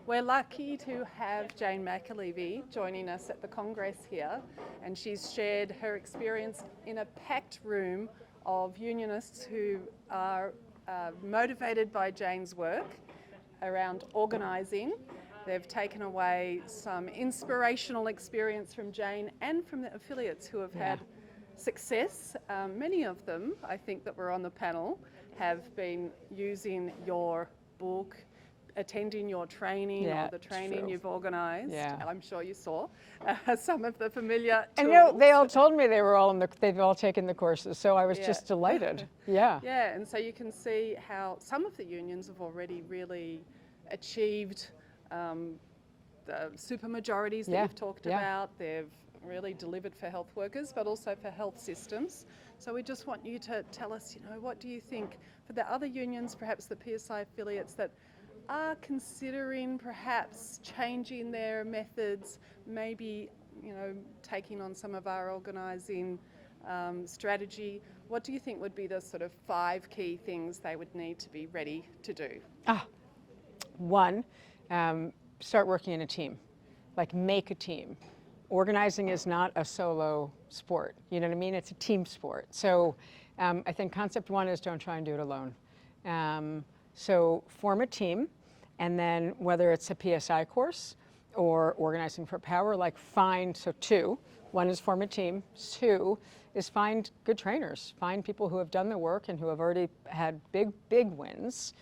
We're lucky to have Jane McAlevey joining us at the Congress here, and she's shared her experience in a packed room of unionists who are motivated by Jane's work around organising. They've taken away some inspirational experience from Jane and from the affiliates who have had success. Many of them, I think, that were on the panel have been using your book, attending your training or the training you've organised. I'm sure you saw some of the familiar tools. And they all told me they've all taken the courses, so I was just delighted. Yeah, and so you can see how some of the unions have already really achieved the supermajorities that you've talked about. They've really delivered for health workers, but also for health systems. So we just want you to tell us, what do you think for the other unions, perhaps the PSI affiliates that are considering perhaps changing their methods, maybe, taking on some of our organising strategy. What do you think would be the sort of 5 key things they would need to be ready to do? One, start working in a team, make a team. Organizing is not a solo sport, you know what I mean? It's a team sport. So I think concept 1 is don't try and do it alone. So form a team, and then whether it's a PSI course or organizing for power, so 2, 1 is form a team, 2 is find good trainers, find people who have done the work and who have already had big wins.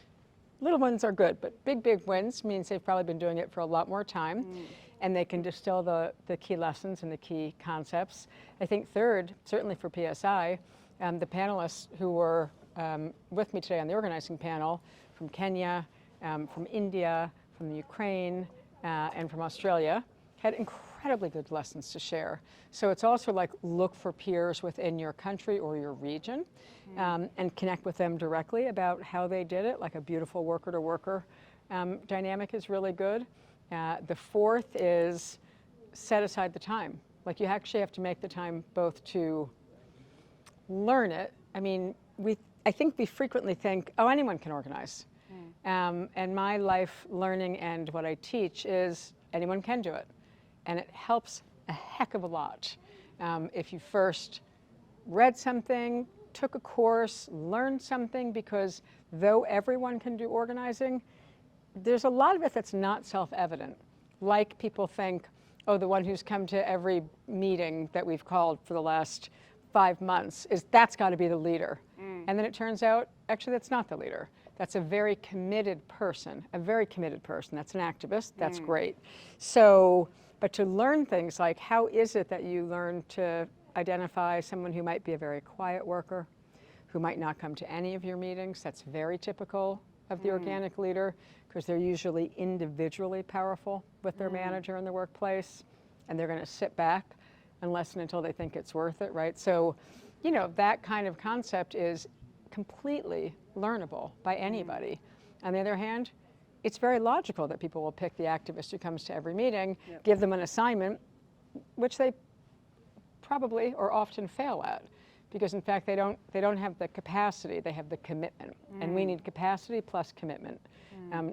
Little wins are good, but big wins means they've probably been doing it for a lot more time. And they can distill the key lessons and the key concepts. I think 3rd, certainly for PSI, the panelists who were with me today on the organizing panel from Kenya, from India, from the Ukraine, and from Australia had incredibly good lessons to share. So it's also look for peers within your country or your region and connect with them directly about how they did it, a beautiful worker-to-worker dynamic is really good. The 4th is set aside the time. You actually have to make the time both to learn it. I think we frequently think, anyone can organize. And my life learning and what I teach is anyone can do it. And it helps a heck of a lot if you first read something, took a course, learned something, because though everyone can do organizing, there's a lot of it that's not self-evident. People think, the one who's come to every meeting that we've called for the last 5 months, that's got to be the leader. And then it turns out, actually, that's not the leader. That's a very committed person, That's an activist. That's great. So, but to learn things how is it that you learn to identify someone who might be a very quiet worker, who might not come to any of your meetings? That's very typical of the organic leader, because they're usually individually powerful with their manager in the workplace, and they're going to sit back and listen until they think it's worth it, right? So, that kind of concept is completely learnable by anybody. On the other hand, it's very logical that people will pick the activist who comes to every meeting, give them an assignment, which they probably or often fail at. Because in fact, they don't have the capacity, they have the commitment. And we need capacity plus commitment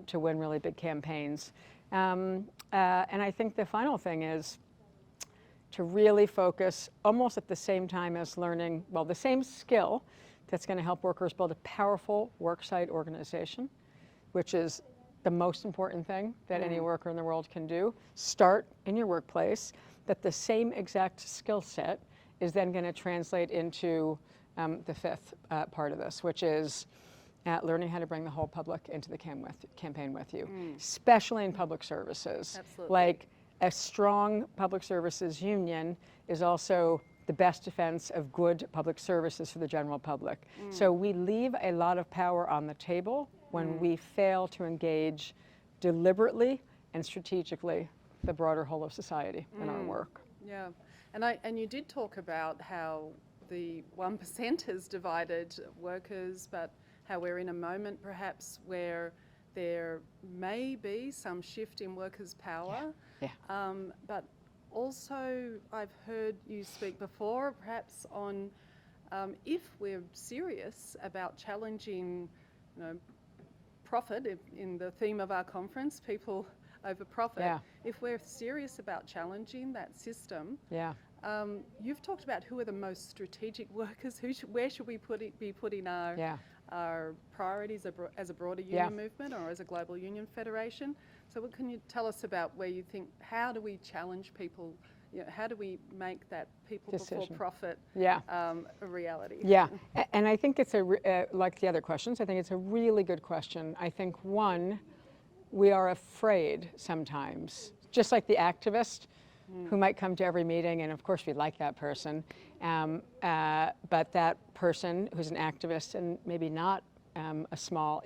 to win really big campaigns. And I think the final thing is to really focus almost at the same time as learning, the same skill that's going to help workers build a powerful worksite organization, which is the most important thing that any worker in the world can do. Start in your workplace, that the same exact skill set is then going to translate into the 5th part of this, which is learning how to bring the whole public into the campaign with you, especially in public services. Absolutely. A strong public services union is also the best defense of good public services for the general public. So we leave a lot of power on the table when we fail to engage deliberately and strategically the broader whole of society in our work. Yeah, and you did talk about how the 1% has divided workers, but how we're in a moment perhaps where there may be some shift in workers' power. But also I've heard you speak before perhaps on if we're serious about challenging profit in the theme of our conference, people over profit. Yeah. If we're serious about challenging that system, Yeah. you've talked about who are the most strategic workers. Where should we be putting our priorities as a broader union movement or as a global union federation? So what can you tell us about where you think, how do we challenge people? How do we make that people before profit a reality? Yeah, and I think it's like the other questions, I think it's a really good question. I think, one, we are afraid sometimes, just like the activist who might come to every meeting, and of course we like that person, but that person who's an activist and maybe not a small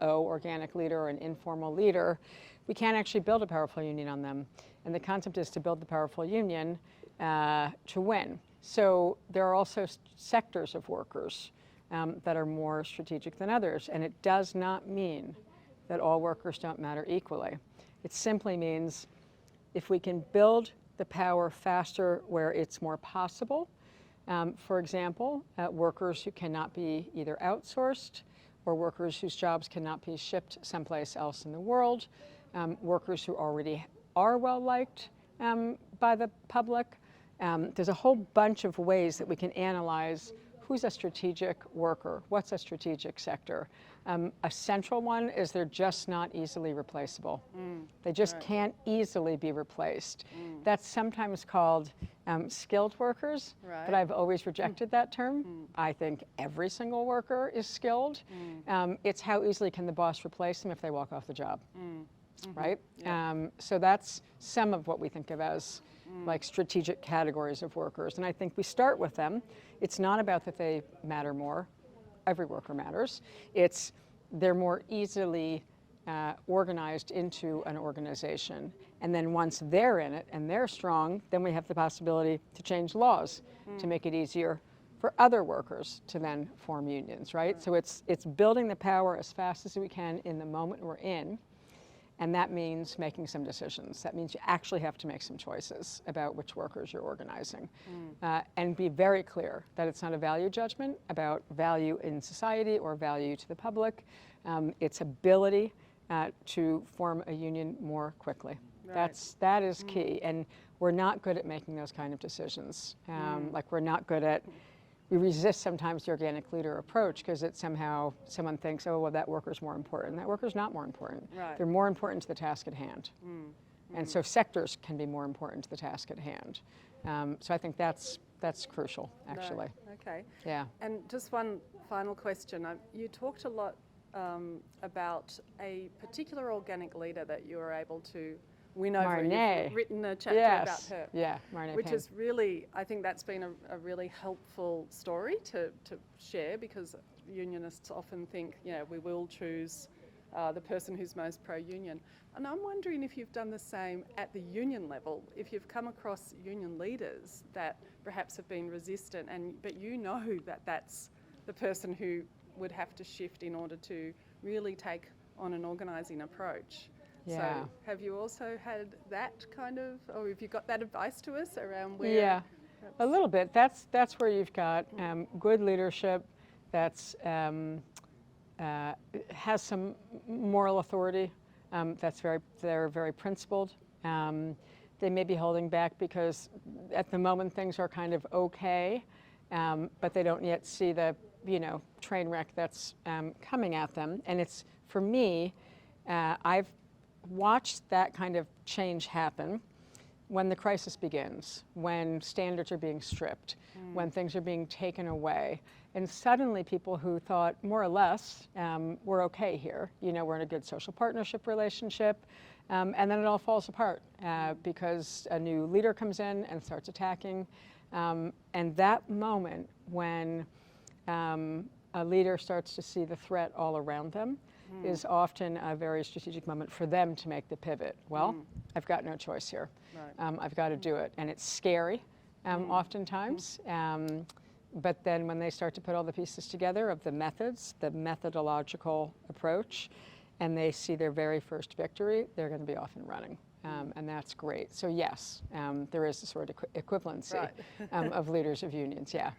O organic leader or an informal leader, we can't actually build a powerful union on them. And the concept is to build the powerful union to win. So there are also sectors of workers that are more strategic than others. And it does not mean that all workers don't matter equally. It simply means if we can build the power faster where it's more possible, for example, workers who cannot be either outsourced or workers whose jobs cannot be shipped someplace else in the world, workers who already are well liked by the public. There's a whole bunch of ways that we can analyze who's a strategic worker, what's a strategic sector. A central one is they're just not easily replaceable. They just can't easily be replaced. That's sometimes called skilled workers, but I've always rejected that term. I think every single worker is skilled. It's how easily can the boss replace them if they walk off the job. Right? So that's some of what we think of as like strategic categories of workers. And I think we start with them. It's not about that they matter more. Every worker matters. It's they're more easily organized into an organization. And then once they're in it and they're strong, then we have the possibility to change laws to make it easier for other workers to then form unions, right? So it's building the power as fast as we can in the moment we're in. And that means making some decisions. That means you actually have to make some choices about which workers you're organizing. And be very clear that it's not a value judgment about value in society or value to the public. It's ability to form a union more quickly. That is key. And we're not good at making those kind of decisions. Like we're not good at, we resist sometimes the organic leader approach because it somehow, someone thinks, oh, well, that worker's more important. That worker's not more important. They're more important to the task at hand. And so sectors can be more important to the task at hand. So I think that's crucial, actually. Okay. Yeah. And just one final question. You talked a lot about a particular organic leader that you were able to win over. You've written a chapter about her. Yeah, Marnie which Payne. is really, I think that's been a really helpful story to share, because unionists often think, we will choose the person who's most pro-union. And I'm wondering if you've done the same at the union level, if you've come across union leaders that perhaps have been resistant, but you know that that's the person who would have to shift in order to really take on an organising approach. Yeah. So have you also had that kind of, or have you got that advice to us around where? Yeah, a little bit. That's where you've got good leadership that's has some moral authority. They're very principled. They may be holding back because at the moment things are kind of okay, but they don't yet see the train wreck that's coming at them. And it's, for me, I've watched that kind of change happen when the crisis begins, when standards are being stripped, when things are being taken away. And suddenly people who thought more or less we're okay here, we're in a good social partnership relationship, and then it all falls apart because a new leader comes in and starts attacking. And that moment when a leader starts to see the threat all around them is often a very strategic moment for them to make the pivot. Well, I've got no choice here. I've got to do it. And it's scary oftentimes. But then when they start to put all the pieces together of the methods, the methodological approach, and they see their very first victory, they're going to be off and running. And that's great. So yes, there is a sort of equivalency of leaders of unions, yeah.